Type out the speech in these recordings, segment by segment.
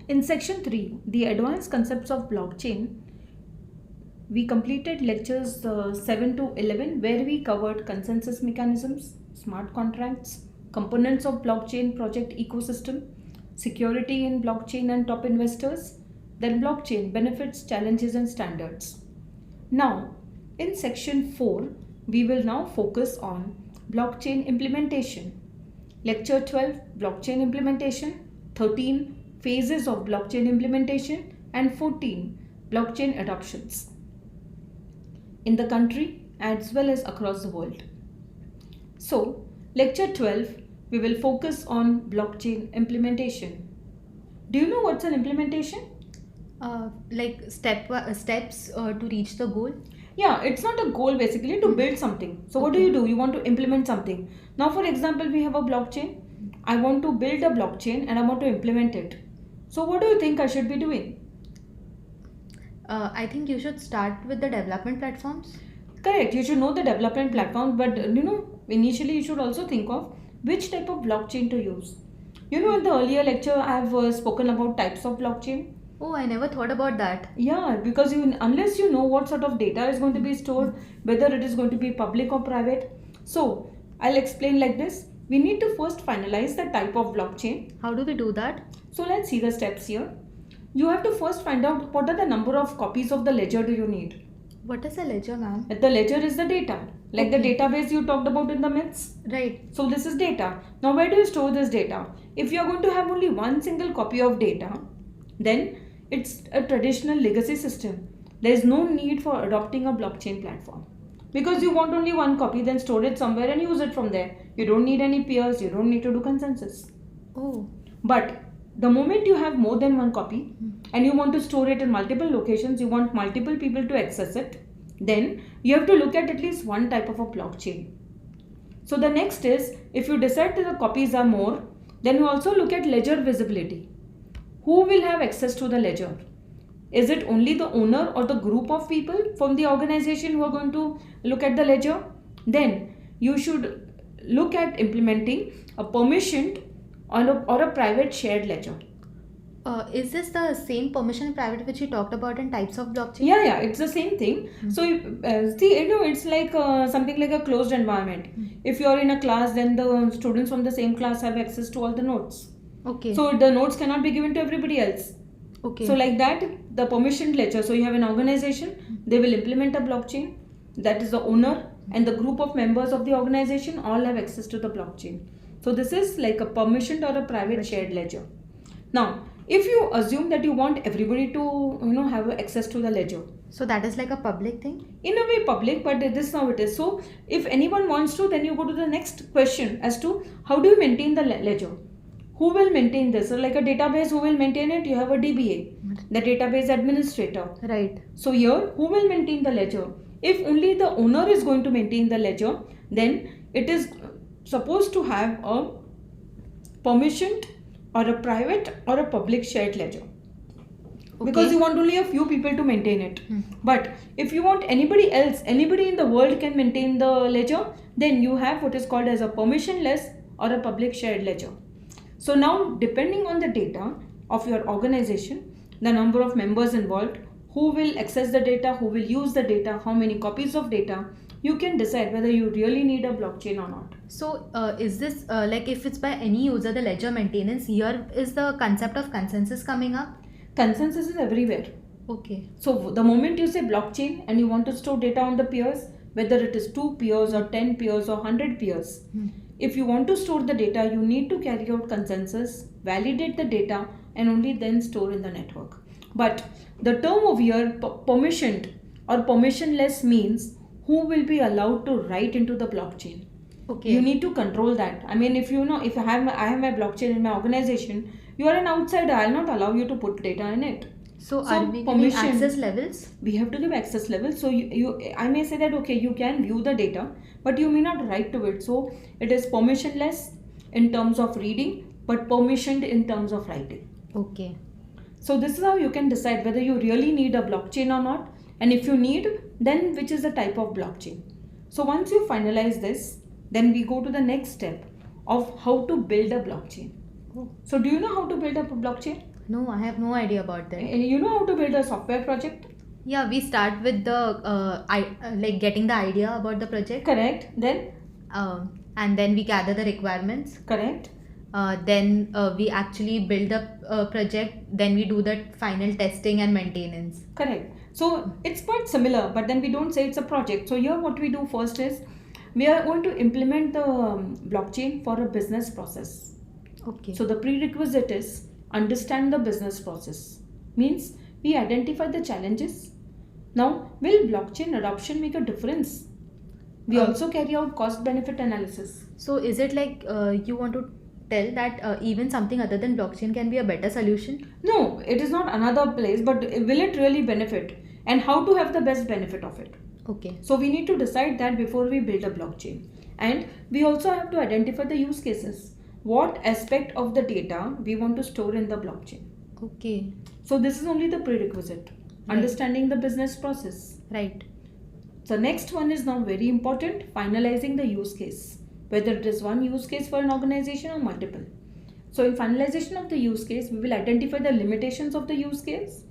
In section 3, the advanced concepts of blockchain, we completed lectures 7 to 11 where we covered consensus mechanisms, smart contracts, components of blockchain project ecosystem, security in blockchain and top investors, then blockchain benefits, challenges and standards. Now, in section 4, we will now focus on blockchain implementation. Lecture 12, blockchain implementation, 13, phases of blockchain implementation, and 14, blockchain adoptions in the country as well as across the world. So, lecture 12, we will focus on blockchain implementation. Do you know what's an implementation? Like steps to reach the goal. Yeah, it's not a goal basically to build something. So what do Okay. you do? You want to implement something. Now, for example, we have a blockchain. I want to build a blockchain and I want to implement it. So what do you think I should be doing? I think you should start with the development platforms. Correct. You should know the development platform, but initially you should also think of which type of blockchain to use. In the earlier lecture, I have spoken about types of blockchain. Oh, I never thought about that. Yeah, because unless you know what sort of data is going to be stored, whether it is going to be public or private. So I'll explain like this. We need to first finalize the type of blockchain. How do we do that? So let's see the steps here. You have to first find out what are the number of copies of the ledger do you need. What is a ledger, ma'am? The ledger is the data, like the Okay. database you talked about in the myths. Right. So this is data. Now where do you store this data? If you are going to have only one single copy of data, then it's a traditional legacy system. There is no need for adopting a blockchain platform. Because you want only one copy, then store it somewhere and use it from there. You don't need any peers, you don't need to do consensus. Oh. But the moment you have more than one copy and you want to store it in multiple locations, you want multiple people to access it, then you have to look at least one type of a blockchain. So the next is, if you decide that the copies are more, then you also look at ledger visibility. Who will have access to the ledger? Is it only the owner or the group of people from the organization who are going to look at the ledger? Then you should look at implementing a permissioned or a private shared ledger. Is this the same permission in private which you talked about in types of blockchain? Yeah, it's the same thing. So it's like something like a closed environment. If you're in a class, then the students from the same class have access to all the notes. Okay. So the notes cannot be given to everybody else. Okay. So like that, the permissioned ledger. So you have an organization, they will implement a blockchain. That is the owner and the group of members of the organization all have access to the blockchain. So this is like a permissioned or a private shared ledger. Now, if you assume that you want everybody to have access to the ledger, So that is like a public thing? in a way public, but this is how it is. So if anyone wants to, then you go to the next question as to how do you maintain the ledger. Who will maintain this? So like a database, who will maintain it? You have a DBA, the database administrator. Right. So here, who will maintain the ledger? If only the owner is going to maintain the ledger, then it is supposed to have a permissioned or a private or a public shared ledger. Because you want only a few people to maintain it. But if you want anybody else, anybody in the world can maintain the ledger, then you have what is called as a permissionless or a public shared ledger. So now, depending on the data of your organization, the number of members involved, who will access the data, who will use the data, how many copies of data, you can decide whether you really need a blockchain or not. So is this like if it's by any user, the ledger maintenance, here is the concept of consensus coming up? Consensus is everywhere. Okay. So the moment you say blockchain and you want to store data on the peers, whether it is 2 peers or 10 peers or 100 peers, if you want to store the data, you need to carry out consensus, validate the data, and only then store in the network. But the term over here, permissioned or permissionless, means who will be allowed to write into the blockchain. Okay. You need to control that. I mean, if if I have my blockchain in my organization, you are an outsider. I'll not allow you to put data in it. So are we giving access levels? We have to give access levels. So I may say that okay, you can view the data, but you may not write to it. So it is permissionless in terms of reading, but permissioned in terms of writing. Okay. So this is how you can decide whether you really need a blockchain or not, and if you need, then which is the type of blockchain. So once you finalize this, then we go to the next step of how to build a blockchain. Oh. So do you know how to build a blockchain? No, I have no idea about that. You know how to build a software project? Yeah, we start with the like getting the idea about the project, Correct. Then? and then we gather the requirements. Correct. Then we actually build the project. Then we do the final testing and maintenance. Correct. So it's quite similar, but then we don't say it's a project. So here what we do first is we are going to implement the blockchain for a business process. Okay. So the prerequisite is understand the business process. Means we identify the challenges. Now, will blockchain adoption make a difference? We Uh, also carry out cost benefit analysis. So is it like you want to tell that even something other than blockchain can be a better solution? No, it is not another place, but will it really benefit? And how to have the best benefit of it? Okay. So we need to decide that before we build a blockchain. And we also have to identify the use cases. What aspect of the data we want to store in the blockchain. Okay. So this is only the prerequisite. Right. Understanding the business process. Right. So next one is now very important, finalizing the use case. Whether it is one use case for an organization or multiple. So in finalization of the use case, we will identify the limitations of the use case.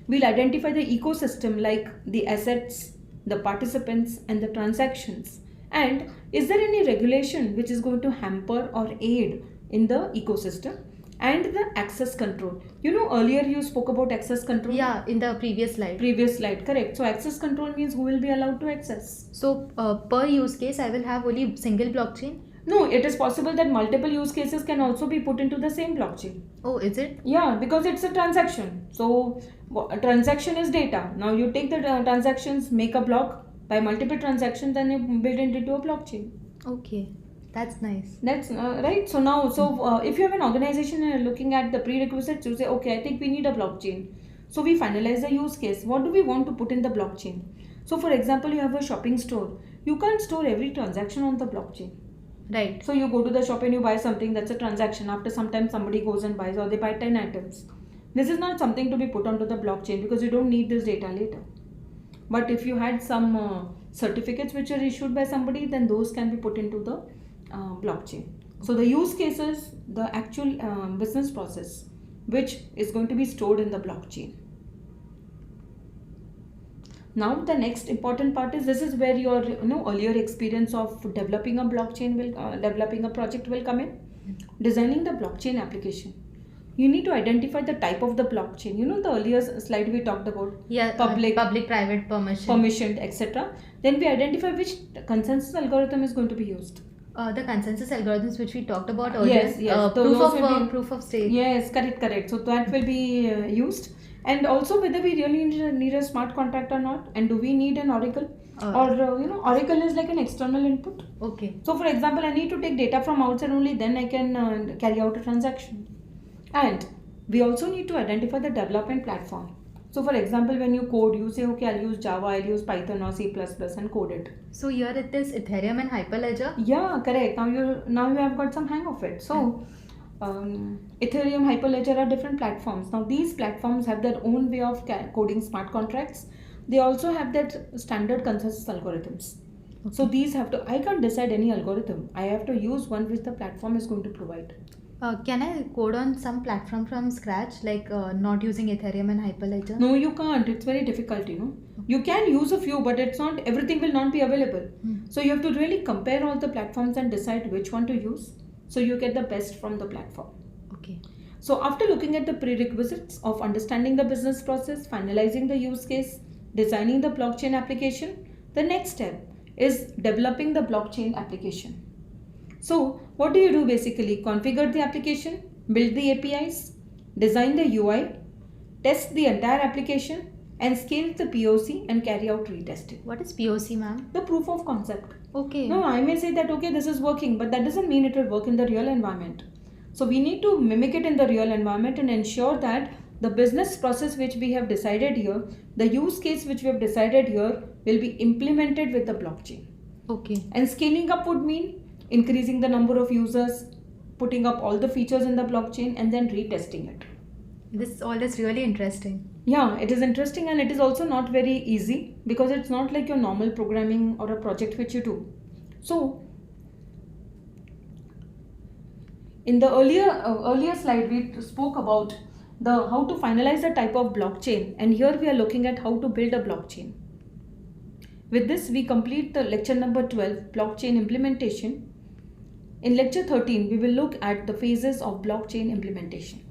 We'll identify the ecosystem like the assets, the participants and the transactions. And is there any regulation which is going to hamper or aid in the ecosystem? And the access control. You know, earlier you spoke about access control. Yeah, in the previous slide. Previous slide, correct. So access control means who will be allowed to access. So per use case, I will have only single blockchain. No, it is possible that multiple use cases can also be put into the same blockchain. Oh, is it? Yeah, because it's a transaction. So a transaction is data. Now you take the transactions, make a block by multiple transactions, then you build it into a blockchain. Okay, that's nice. That's right. So now, if you have an organization and you're looking at the prerequisites, you say, okay, I think we need a blockchain. So we finalize the use case. What do we want to put in the blockchain? So for example, you have a shopping store. You can't store every transaction on the blockchain. Right. So you go to the shop and you buy something, that's a transaction. After some time somebody goes and buys, or they buy 10 items. This is not something to be put onto the blockchain because you don't need this data later. But if you had some certificates which are issued by somebody, then those can be put into the blockchain. So the use cases, the actual business process, which is going to be stored in the blockchain. Now the next important part is, this is where your earlier experience of developing a blockchain will developing a project will come in. Designing the blockchain application. You need to identify the type of the blockchain. You know, the earlier slide we talked about, Yeah, public, private, permission. permissioned, etc. Then we identify which consensus algorithm is going to be used. The consensus algorithms which we talked about earlier. Yes. Proof of stake. Yes, correct. So that will be used. And also whether we really need a smart contract or not, and do we need an oracle, or oracle is like an external input. Okay. So for example, I need to take data from outside only, then I can carry out a transaction. And we also need to identify the development platform. So for example, when you code, you say, okay, I'll use Java, I'll use Python or C++ and code it. So here it is Ethereum and Hyperledger. Yeah, correct. Now you have got some hang of it. So Ethereum, Hyperledger are different platforms. Now these platforms have their own way of coding smart contracts. They also have that standard consensus algorithms. Okay. So these I can't decide any algorithm. I have to use one which the platform is going to provide. Can I code on some platform from scratch, like not using Ethereum and Hyperledger? No, you can't. It's very difficult, You can use a few, but everything will not be available. So you have to really compare all the platforms and decide which one to use. So you get the best from the platform. Okay. So after looking at the prerequisites of understanding the business process, finalizing the use case, designing the blockchain application, the next step is developing the blockchain application. So what do you do basically? Configure the application, build the APIs, design the UI, test the entire application, and scale the POC and carry out retesting. What is POC, ma'am? The proof of concept. Okay. No, I may say that, okay, this is working, but that doesn't mean it will work in the real environment. So we need to mimic it in the real environment and ensure that the business process which we have decided here, the use case which we have decided here will be implemented with the blockchain. Okay. And scaling up would mean increasing the number of users, putting up all the features in the blockchain and then retesting it. This all is really interesting. Yeah, it is interesting, and it is also not very easy because it's not like your normal programming or a project which you do. So in the earlier slide we spoke about the how to finalize the type of blockchain, and here we are looking at how to build a blockchain. With this, we complete the lecture number 12, blockchain implementation. In lecture 13, we will look at the phases of blockchain implementation.